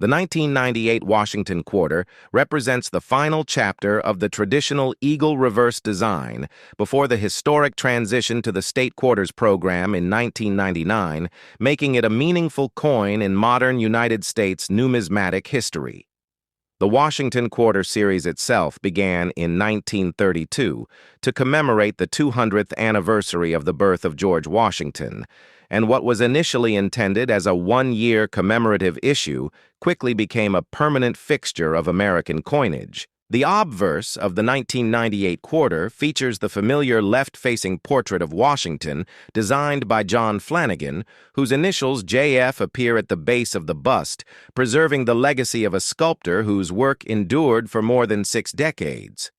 The 1998 Washington Quarter represents the final chapter of the traditional eagle reverse design before the historic transition to the state quarters program in 1999, making it a meaningful coin in modern United States numismatic history. The Washington Quarter series itself began in 1932 to commemorate the 200th anniversary of the birth of George Washington, and what was initially intended as a one-year commemorative issue quickly became a permanent fixture of American coinage. The obverse of the 1998 quarter features the familiar left-facing portrait of Washington designed by John Flanagan, whose initials JF appear at the base of the bust, preserving the legacy of a sculptor whose work endured for more than 6 decades.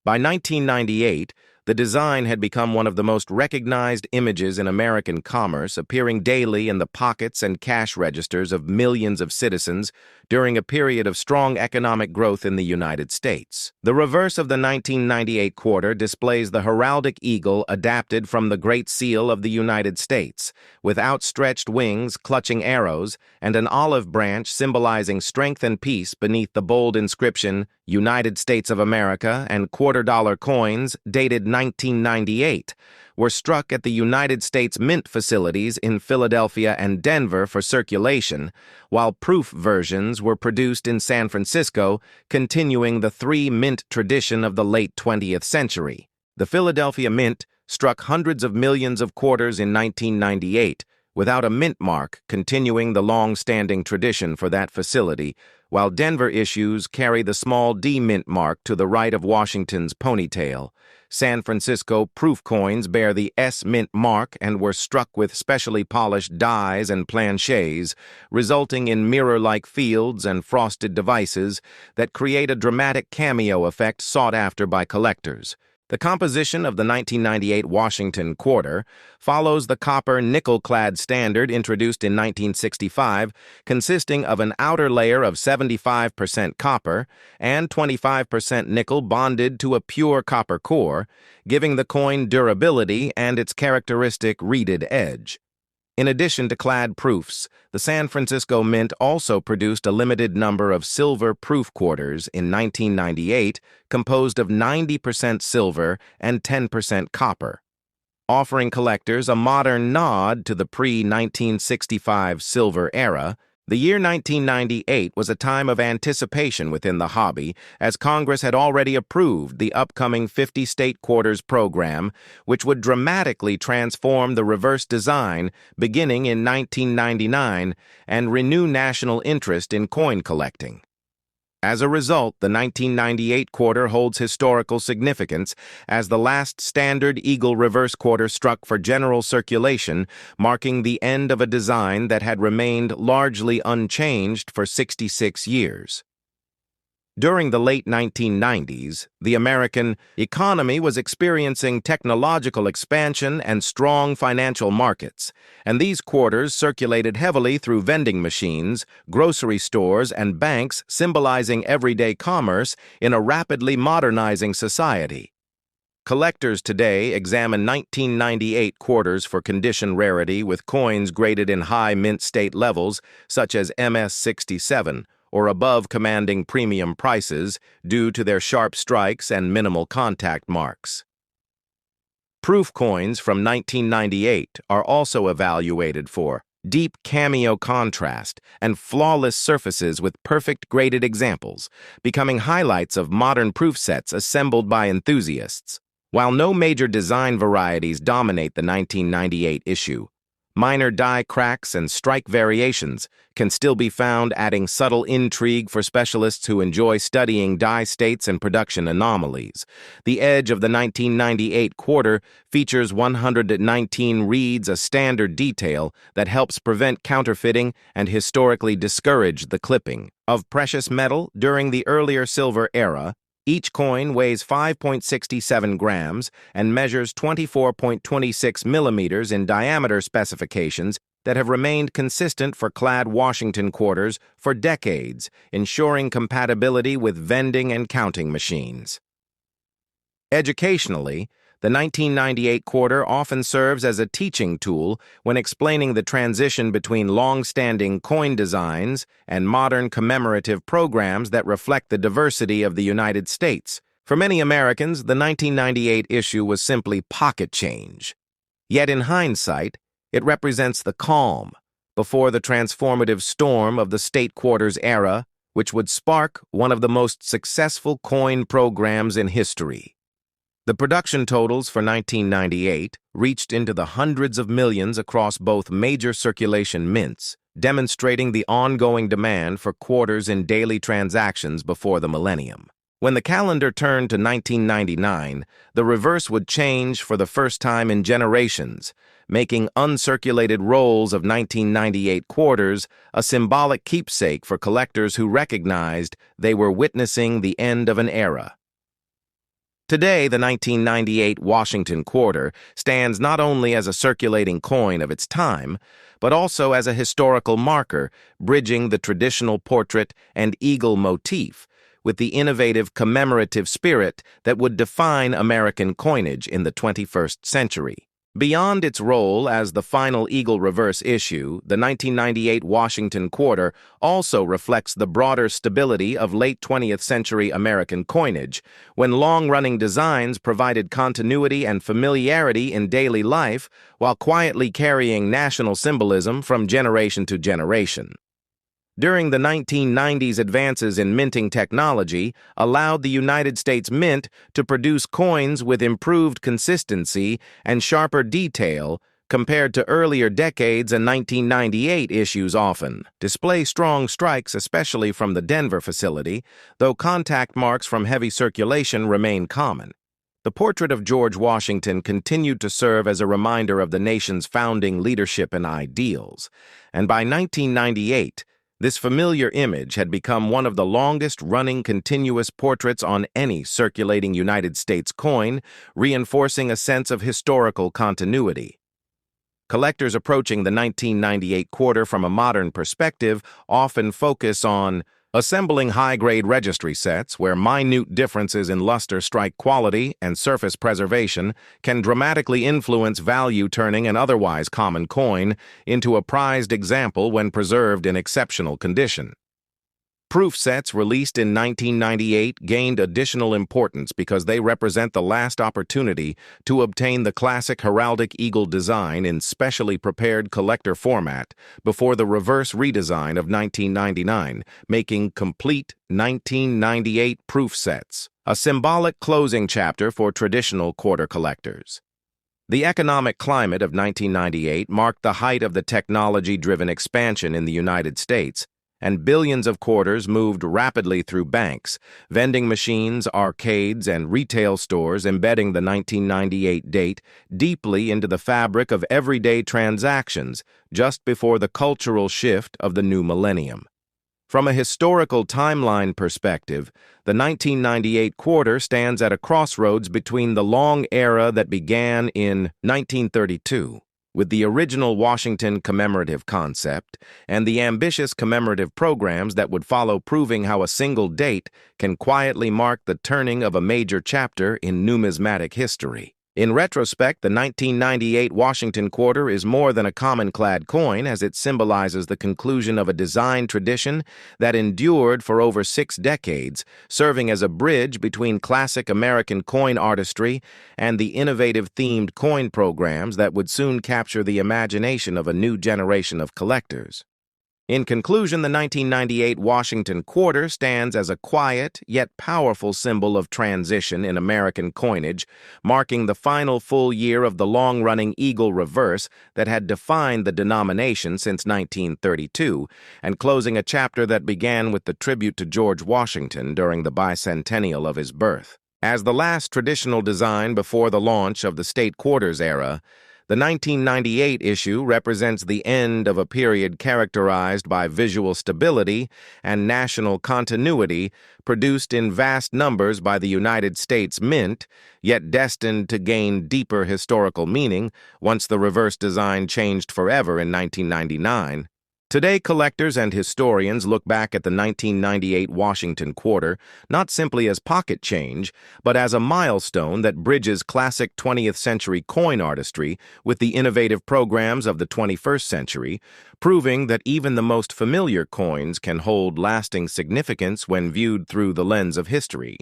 By 1998, the design had become one of the most recognized images in American commerce, appearing daily in the pockets and cash registers of millions of citizens during a period of strong economic growth in the United States. The reverse of the 1998 quarter displays the heraldic eagle adapted from the Great Seal of the United States, with outstretched wings clutching arrows and an olive branch symbolizing strength and peace beneath the bold inscription, United States of America, and quarter-dollar coins dated 1998 were struck at the United States Mint facilities in Philadelphia and Denver for circulation, while proof versions were produced in San Francisco, continuing the 3-mint tradition of the late 20th century. The Philadelphia Mint struck hundreds of millions of quarters in 1998, without a mint mark, continuing the long-standing tradition for that facility, while Denver issues carry the small D mint mark to the right of Washington's ponytail. San Francisco proof coins bear the S mint mark and were struck with specially polished dies and planchets, resulting in mirror-like fields and frosted devices that create a dramatic cameo effect sought after by collectors. The composition of the 1998 Washington Quarter follows the copper nickel-clad standard introduced in 1965, consisting of an outer layer of 75% copper and 25% nickel bonded to a pure copper core, giving the coin durability and its characteristic reeded edge. In addition to clad proofs, the San Francisco Mint also produced a limited number of silver proof quarters in 1998, composed of 90% silver and 10% copper, offering collectors a modern nod to the pre-1965 silver era. The year 1998 was a time of anticipation within the hobby, as Congress had already approved the upcoming 50-state quarters program, which would dramatically transform the reverse design beginning in 1999 and renew national interest in coin collecting. As a result, the 1998 quarter holds historical significance as the last standard eagle reverse quarter struck for general circulation, marking the end of a design that had remained largely unchanged for 66 years. During the late 1990s, the American economy was experiencing technological expansion and strong financial markets, and these quarters circulated heavily through vending machines, grocery stores, and banks, symbolizing everyday commerce in a rapidly modernizing society. Collectors today examine 1998 quarters for condition rarity with coins graded in high mint state levels, such as MS-67, or above, commanding premium prices due to their sharp strikes and minimal contact marks. Proof coins from 1998 are also evaluated for deep cameo contrast and flawless surfaces with perfect graded examples, becoming highlights of modern proof sets assembled by enthusiasts. While no major design varieties dominate the 1998 issue, minor die cracks and strike variations can still be found, adding subtle intrigue for specialists who enjoy studying die states and production anomalies. The edge of the 1998 quarter features 119 reeds, a standard detail that helps prevent counterfeiting and historically discourage the clipping of precious metal during the earlier silver era. Each coin weighs 5.67 grams and measures 24.26 millimeters in diameter, specifications that have remained consistent for clad Washington quarters for decades, ensuring compatibility with vending and counting machines. Educationally, The 1998 quarter often serves as a teaching tool when explaining the transition between long-standing coin designs and modern commemorative programs that reflect the diversity of the United States. For many Americans, the 1998 issue was simply pocket change. Yet in hindsight, it represents the calm before the transformative storm of the state quarters era, which would spark one of the most successful coin programs in history. The production totals for 1998 reached into the hundreds of millions across both major circulation mints, demonstrating the ongoing demand for quarters in daily transactions before the millennium. When the calendar turned to 1999, the reverse would change for the first time in generations, making uncirculated rolls of 1998 quarters a symbolic keepsake for collectors who recognized they were witnessing the end of an era. Today, the 1998 Washington quarter stands not only as a circulating coin of its time, but also as a historical marker bridging the traditional portrait and eagle motif with the innovative commemorative spirit that would define American coinage in the 21st century. Beyond its role as the final eagle reverse issue, the 1998 Washington quarter also reflects the broader stability of late 20th century American coinage, when long-running designs provided continuity and familiarity in daily life while quietly carrying national symbolism from generation to generation. During the 1990s, advances in minting technology allowed the United States Mint to produce coins with improved consistency and sharper detail compared to earlier decades, and 1998 issues often display strong strikes, especially from the Denver facility, though contact marks from heavy circulation remain common. The portrait of George Washington continued to serve as a reminder of the nation's founding leadership and ideals, and by 1998, this familiar image had become one of the longest-running continuous portraits on any circulating United States coin, reinforcing a sense of historical continuity. Collectors approaching the 1998 quarter from a modern perspective often focus on assembling high-grade registry sets where minute differences in luster, strike quality, and surface preservation can dramatically influence value, turning an otherwise common coin into a prized example when preserved in exceptional condition. Proof sets released in 1998 gained additional importance because they represent the last opportunity to obtain the classic heraldic eagle design in specially prepared collector format before the reverse redesign of 1999, making complete 1998 proof sets a symbolic closing chapter for traditional quarter collectors. The economic climate of 1998 marked the height of the technology-driven expansion in the United States, and billions of quarters moved rapidly through banks, vending machines, arcades, and retail stores, embedding the 1998 date deeply into the fabric of everyday transactions just before the cultural shift of the new millennium. From a historical timeline perspective, the 1998 quarter stands at a crossroads between the long era that began in 1932, with the original Washington commemorative concept, and the ambitious commemorative programs that would follow, proving how a single date can quietly mark the turning of a major chapter in numismatic history. In retrospect, the 1998 Washington quarter is more than a common-clad coin, as it symbolizes the conclusion of a design tradition that endured for over 6 decades, serving as a bridge between classic American coin artistry and the innovative themed coin programs that would soon capture the imagination of a new generation of collectors. In conclusion, the 1998 Washington quarter stands as a quiet yet powerful symbol of transition in American coinage, marking the final full year of the long-running eagle reverse that had defined the denomination since 1932, and closing a chapter that began with the tribute to George Washington during the bicentennial of his birth. As the last traditional design before the launch of the state quarters era, the 1998 issue represents the end of a period characterized by visual stability and national continuity produced in vast numbers by the United States Mint, yet destined to gain deeper historical meaning once the reverse design changed forever in 1999. Today, collectors and historians look back at the 1998 Washington Quarter not simply as pocket change, but as a milestone that bridges classic 20th century coin artistry with the innovative programs of the 21st century, proving that even the most familiar coins can hold lasting significance when viewed through the lens of history.